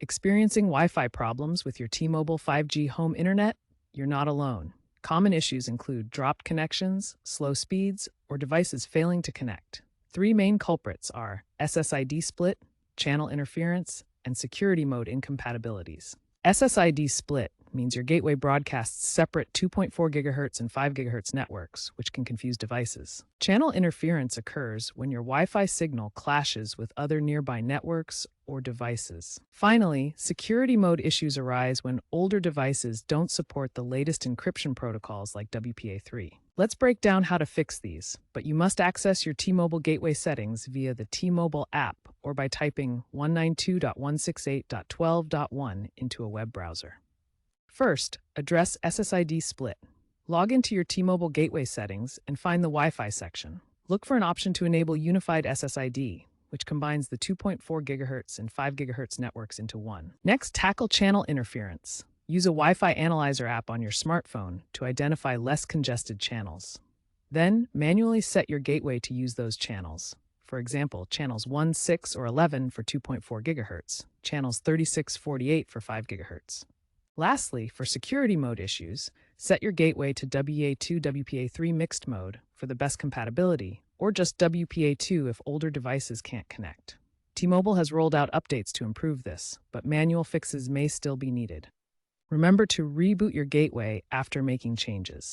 Experiencing Wi-Fi problems with your T-Mobile 5G home internet? You're not alone. Common issues include dropped connections, slow speeds, or devices failing to connect. Three main culprits are SSID split, channel interference, and security mode incompatibilities. SSID split means your gateway broadcasts separate 2.4 GHz and 5 GHz networks, which can confuse devices. Channel interference occurs when your Wi-Fi signal clashes with other nearby networks or devices. Finally, security mode issues arise when older devices don't support the latest encryption protocols like WPA3. Let's break down how to fix these, but you must access your T-Mobile gateway settings via the T-Mobile app or by typing 192.168.12.1 into a web browser. First, address SSID split. Log into your T-Mobile gateway settings and find the Wi-Fi section. Look for an option to enable unified SSID, which combines the 2.4 GHz and 5 GHz networks into one. Next, tackle channel interference. Use a Wi-Fi analyzer app on your smartphone to identify less congested channels. Then, manually set your gateway to use those channels. For example, channels 1, 6, or 11 for 2.4 GHz, channels 36, 48 for 5 GHz. Lastly, for security mode issues, set your gateway to WPA2, WPA3 mixed mode for the best compatibility, or just WPA2 if older devices can't connect. T-Mobile has rolled out updates to improve this, but manual fixes may still be needed. Remember to reboot your gateway after making changes.